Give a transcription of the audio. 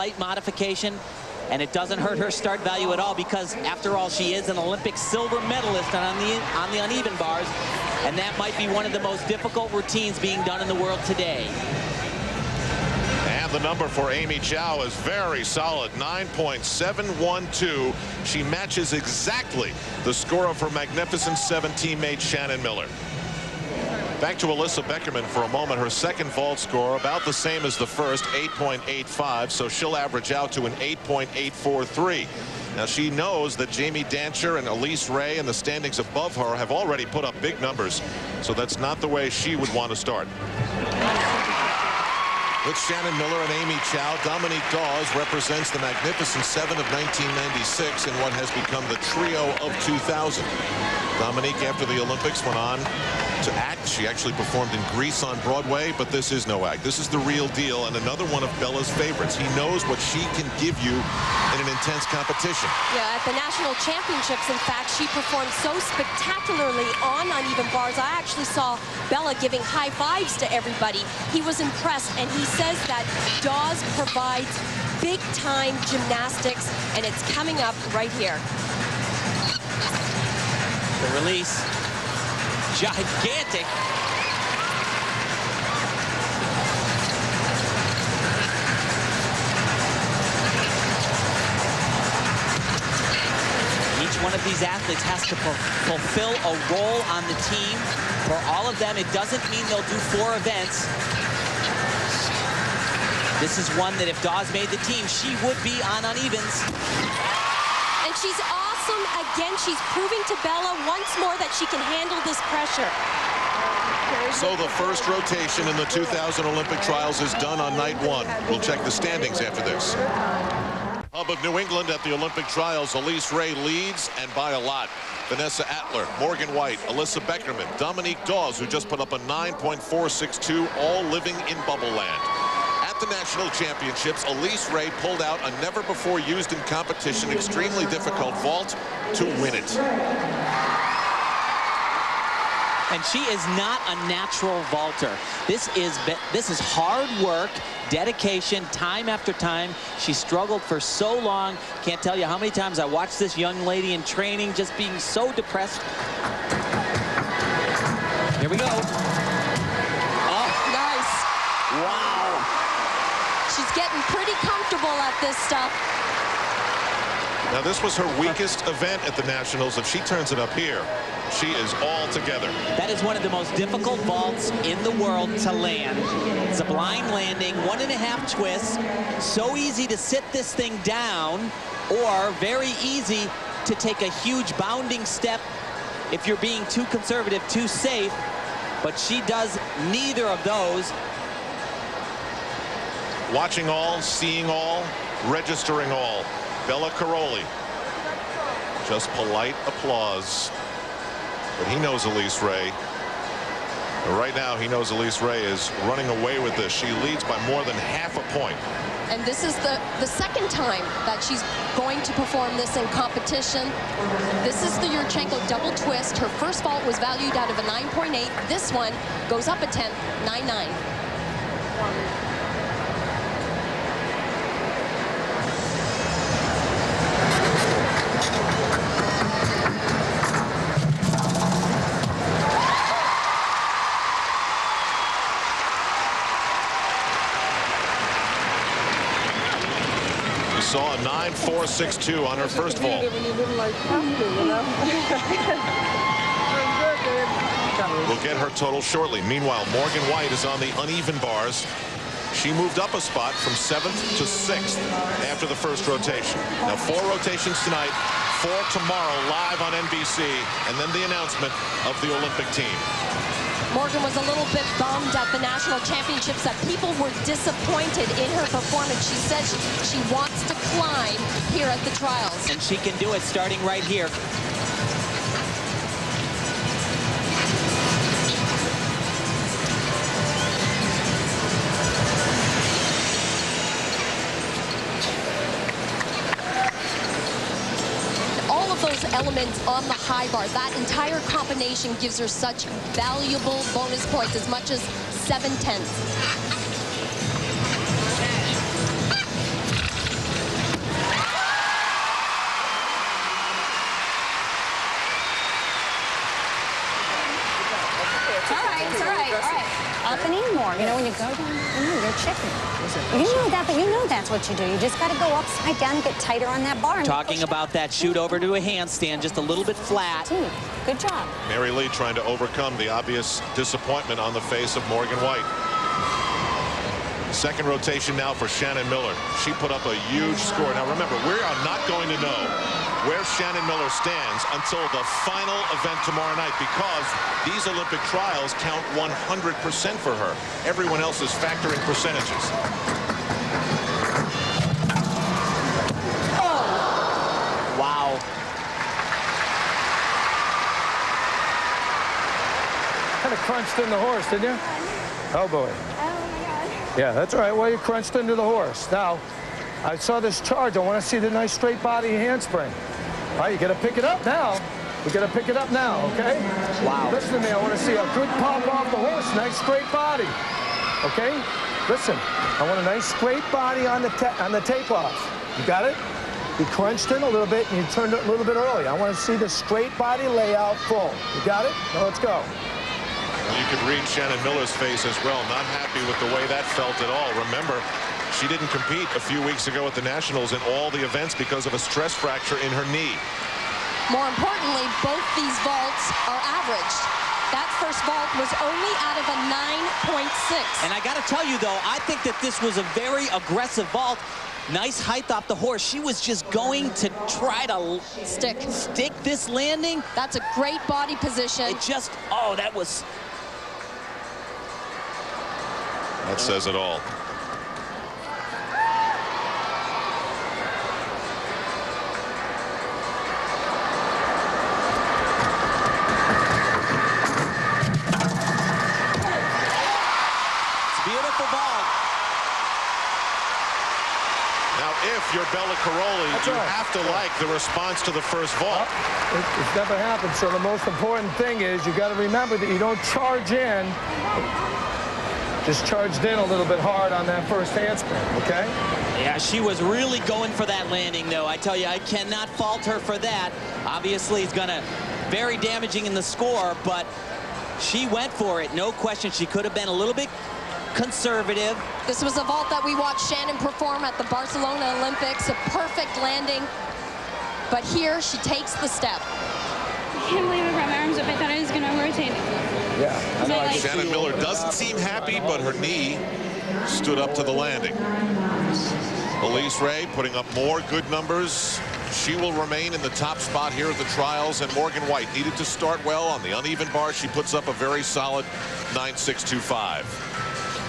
Light modification, and it doesn't hurt her start value at all, because after all, she is an Olympic silver medalist on the uneven bars, and that might be one of the most difficult routines being done in the world today. And the number for Amy Chow is very solid, 9.712. She matches exactly the score of her Magnificent Seven teammate Shannon Miller. Back to Elise Beckerman for a moment. Her second vault score about the same as the first, 8.85, so she'll average out to an 8.843. Now she knows that Jamie Dancher and Elise Ray and the standings above her have already put up big numbers, so that's not the way she would want to start. With Shannon Miller and Amy Chow, Dominique Dawes represents the Magnificent Seven of 1996 in what has become the trio of 2000. Dominique, after the Olympics, went on to act. She actually performed in Greece on Broadway, but this is no act. This is the real deal, and another one of Bella's favorites. He knows what she can give you in an intense competition. Yeah, at the national championships, in fact, she performed so spectacularly on uneven bars. I actually saw Bella giving high fives to everybody. He was impressed, and he says that Dawes provides big-time gymnastics, and it's coming up right here. The release, gigantic. Each one of these athletes has to fulfill a role on the team. For all of them, it doesn't mean they'll do 4 events. This is one that if Dawes made the team, she would be on unevens. And she's awesome. Again, she's proving to Bella once more that she can handle this pressure. So the first rotation in the 2000 Olympic trials is done on night 1. We'll check the standings after this. Hub of New England at the Olympic trials, Elise Ray leads, and by a lot. Vanessa Atler, Morgan White, Elise Beckerman, Dominique Dawes, who just put up a 9.462, all living in bubble land. At the national championships, Elise Ray pulled out a never-before-used in competition, extremely difficult vault to win it. And she is not a natural vaulter. This is hard work, dedication, time after time. She struggled for so long. Can't tell you how many times I watched this young lady in training just being so depressed. Here we go. Oh, nice. Wow. She's getting pretty comfortable at this stuff. Now, this was her weakest event at the Nationals. If she turns it up here, she is all together. That is one of the most difficult vaults in the world to land. It's a blind landing, 1.5 twists. So easy to sit this thing down, or very easy to take a huge bounding step if you're being too conservative, too safe. But she does neither of those. Watching all, seeing all, registering all. Bella Caroli. Just polite applause. But he knows Elise Ray. But right now, he knows Elise Ray is running away with this. She leads by more than half a point. And this is the second time that she's going to perform this in competition. This is the Yurchenko double twist. Her first vault was valued out of a 9.8. This one goes up a 10, 9.9. Saw a 9.462 on her first vault. We'll get her total shortly. Meanwhile, Morgan White is on the uneven bars. She moved up a spot from 7th to 6th after the first rotation. Now 4 rotations tonight, 4 tomorrow live on NBC, and then the announcement of the Olympic team. Morgan was a little bit bummed at the national championships that people were disappointed in her performance. She said she wants to climb here at the trials. And she can do it starting right here. Those elements on the high bar, that entire combination gives her such valuable bonus points, as much as 7/10. you go down. No, you're chicken. You know that, but you know that's what you do. You just got to go upside down and get tighter on that bar. Talking about that shoot over to a handstand, just a little bit flat. Good job. Mary Lee trying to overcome the obvious disappointment on the face of Morgan White. Second rotation now for Shannon Miller. She put up a huge score. Now remember, we are not going to know where Shannon Miller stands until the final event tomorrow night, because these Olympic trials count 100% for her. Everyone else is factoring percentages. Oh! Wow. Kind of crunched in the horse, didn't you? Oh, boy. Yeah, that's all right. Well, you crunched into the horse. Now, I saw this charge. I want to see the nice straight body handspring. All right, you got to pick it up now. We got to pick it up now, okay? Wow. Listen to me. I want to see a good pop off the horse. Nice straight body. Okay? Listen. I want a nice straight body on the takeoff. You got it? You crunched in a little bit and you turned it a little bit early. I want to see the straight body layout full. You got it? Now let's go. You could read Shannon Miller's face as well. Not happy with the way that felt at all. Remember, she didn't compete a few weeks ago at the Nationals in all the events because of a stress fracture in her knee. More importantly, both these vaults are averaged. That first vault was only out of a 9.6. And I got to tell you, though, I think that this was a very aggressive vault. Nice height off the horse. She was just going to try to stick this landing. That's a great body position. It just, oh, that was... That says it all. Beautiful ball. Now, if you're Bella Caroli, That's you right. have to like the response to the first vault. It's never happened. So the most important thing is you got to remember that you don't charge in. Just charged in a little bit hard on that first handspring, okay? Yeah, she was really going for that landing, though. I tell you, I cannot fault her for that. Obviously, it's gonna very damaging in the score, but she went for it. No question. She could have been a little bit conservative. This was a vault that we watched Shannon perform at the Barcelona Olympics. A perfect landing. But here, she takes the step. I can't believe I brought my arms up. I thought I was going to rotate. Yeah. I know. I Shannon Miller doesn't seem happy, but her knee stood up to the landing. Elise Ray putting up more good numbers. She will remain in the top spot here at the trials, and Morgan White needed to start well on the uneven bar. She puts up a very solid 9.625.